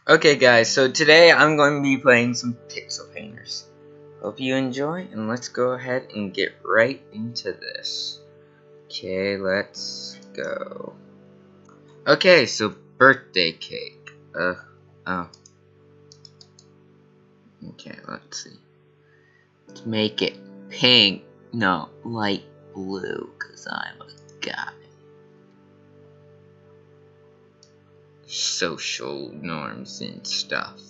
Okay guys, so today I'm going to be playing some Pixel Painters. Hope you enjoy, and let's go ahead and get right into this. Okay, let's go. Okay, so birthday cake. Oh. Okay, let's see. Let's make it pink. No, light blue, because I'm a guy. Social norms and stuff.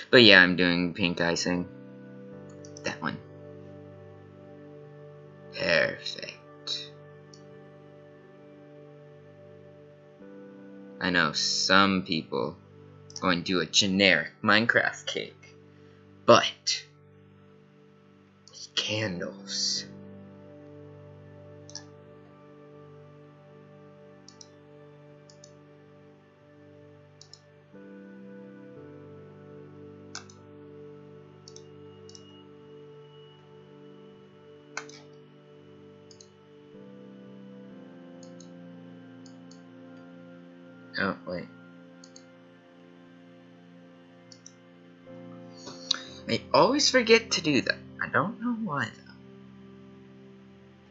But yeah, I'm doing pink icing. That one. Perfect. I know some people are going to do a generic Minecraft cake, but with candles. Oh, wait. I always forget to do that. I don't know why, though.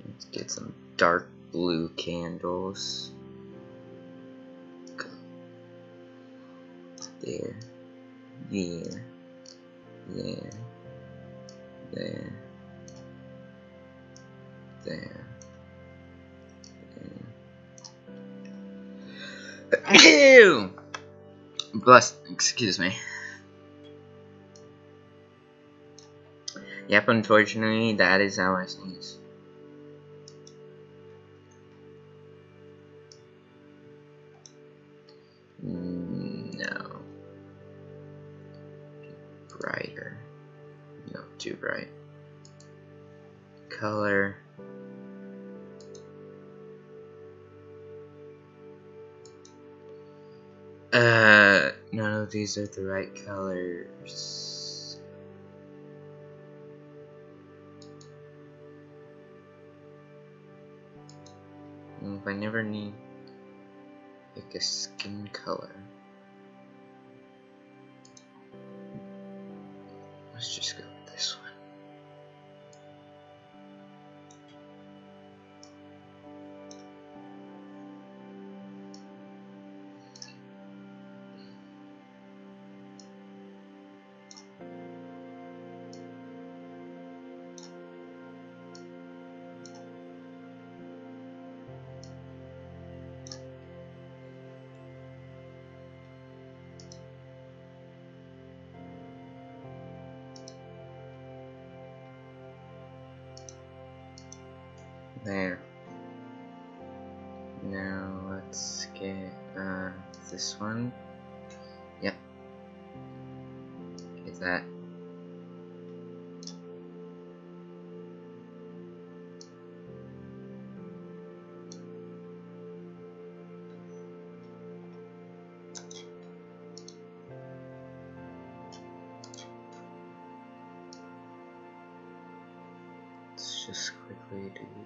Let's get some dark blue candles. Go. There. There. There. There. There. Ew! Excuse me. Yep, unfortunately, that is how I sneeze. No. Brighter. No, too bright. Color. None of these are the right colors. If I never need like a skin color. Let's just go with this one. There. Now let's get this one. Yep. Get that. Let's just quickly do that.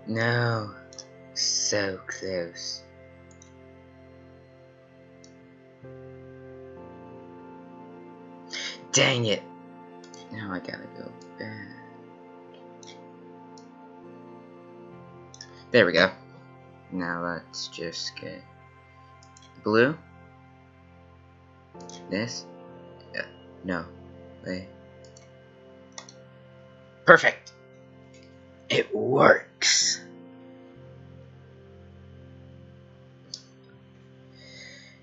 No, so close. Dang it! Now I gotta go back. There we go. Now let's just get blue. This? Yeah. No. Wait. Perfect! It works!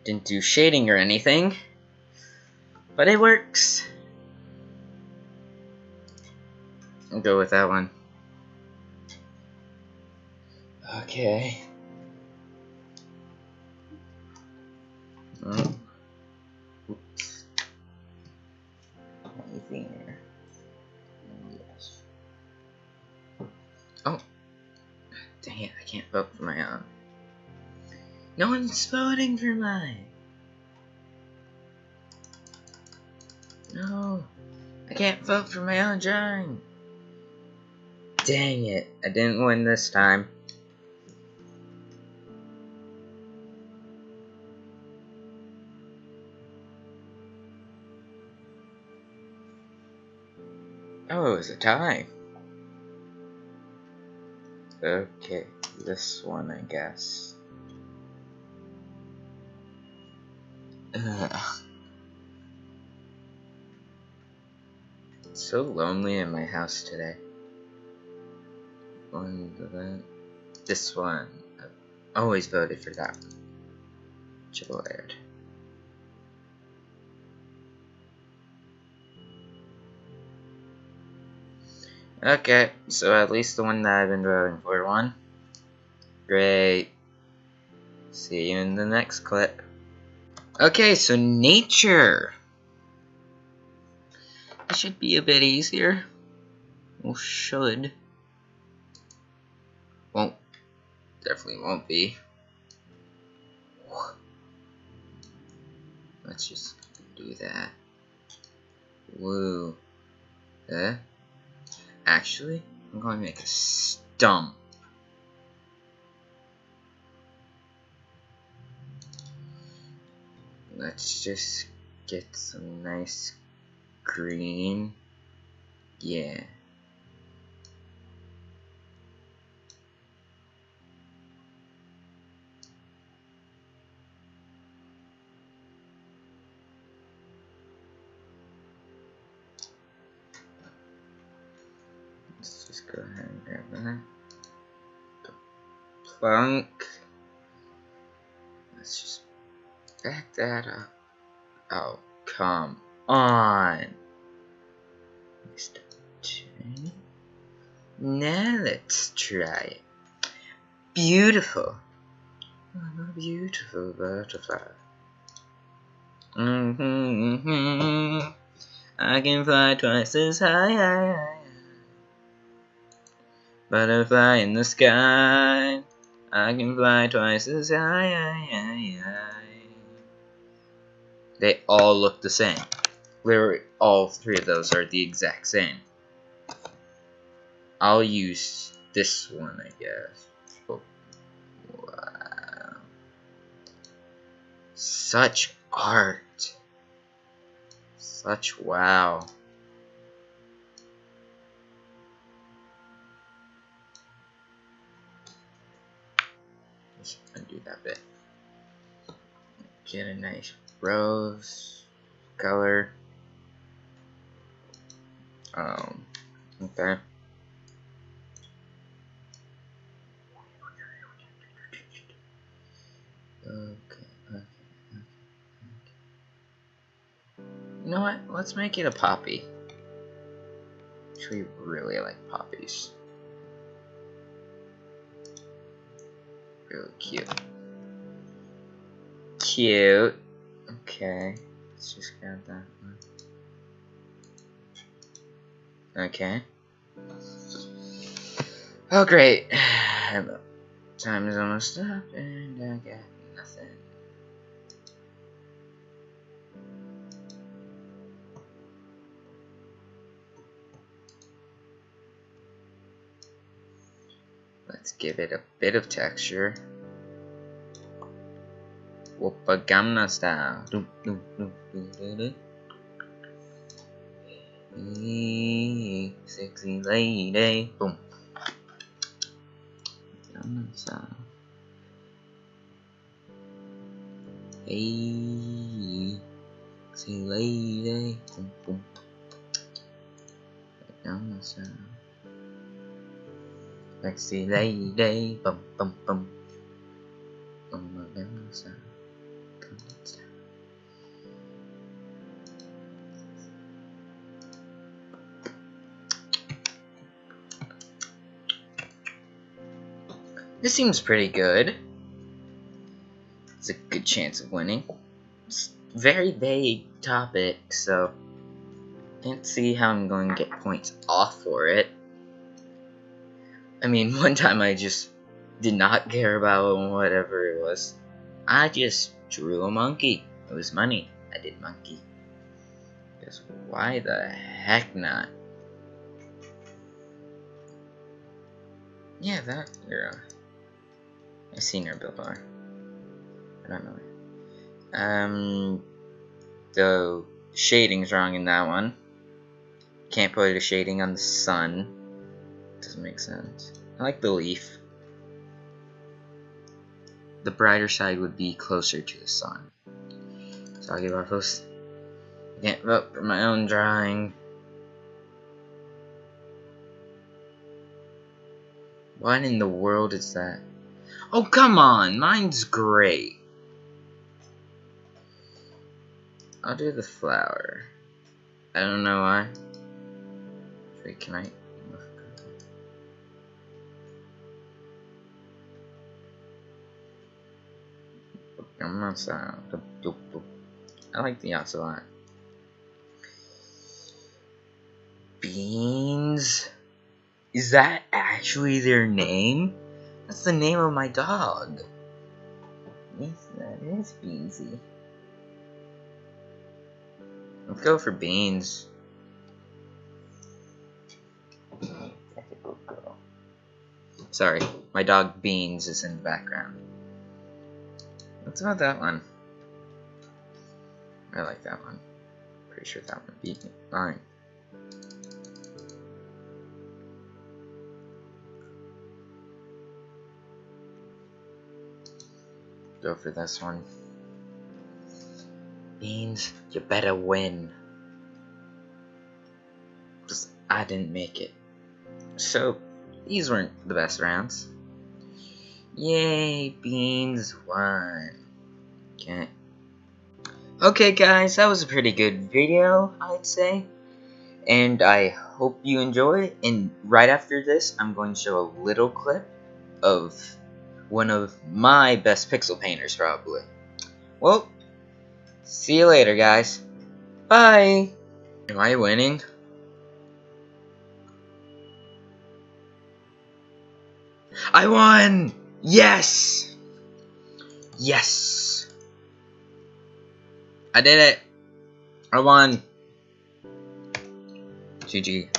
Didn't do shading or anything, but it works. I'll go with that one. Okay. Oh. Oops. Anything there? Yes. Oh. Dang it, I can't vote for my own. No one's voting for mine. No. I can't vote for my own drawing. dang it. I didn't win this time. Oh, it was a tie. Okay, this one, I guess. Ugh. It's so lonely in my house today. This one. I've always voted for that one. Gillard. Okay, so at least the one that I've been voting for won. Great. See you in the next clip. Okay, so nature. It should be a bit easier. Well, should. Won't. Definitely won't be. Let's just do that. Woo. Actually, I'm going to make a stump. Let's just get some nice green. Yeah. Let's just go ahead and grab that. Plunk. Let's just back that up. Oh, come on. Mr. Turner. Now let's try it. Beautiful. I'm a beautiful butterfly. I can fly twice as high. Butterfly in the sky. I can fly twice as high. They all look the same. Literally, all three of those are the exact same. I'll use this one, I guess. Oh, wow. Such art. Such wow. Let's undo that bit. Get a nice rose color. Okay. Okay. You know what? Let's make it a poppy. Actually, really like poppies. Really cute. Cute. Okay. Let's just grab that one. Okay. Oh, great. Time is almost up, and I got nothing. Let's give it a bit of texture. Whoopa Gamma style. Hey, sexy lady. Boom. Gamma style. Hey, sexy lady. Boom, boom. Gamma style. Sexy lady. Boom, boom, boom. Gamma style. This seems pretty good. It's a good chance of winning. It's a very vague topic, so I can't see how I'm going to get points off for it. I mean, one time I just did not care about whatever it was. I just drew a monkey. It was money. I did monkey. Because why the heck not? Yeah, that girl. I've seen her before. I don't know her. The shading's wrong in that one. Can't put a shading on the sun. Doesn't make sense. I like the leaf. The brighter side would be closer to the sun. So I'll give off those. I can't vote for my own drawing. What in the world is that? Oh, come on! Mine's great. I'll do the flower. I don't know why. Wait, can I? I'm not sorry. I like the ocelot. Beans? Is that actually their name? That's the name of my dog. Yes, that is Beansy. Let's go for Beans. Sorry, my dog Beans is in the background. What's about that one? I like that one. Pretty sure that one beat me. Fine. Go for this one. Beans, you better win. Just, I didn't make it. So, these weren't the best rounds. Yay, Beans won. Okay guys, that was a pretty good video, I'd say. And I hope you enjoy it. And right after this, I'm going to show a little clip of one of my best pixel painters, probably. Well, see you later, guys. Bye! Am I winning? I won! Yes! Yes! I did it! I won! GG.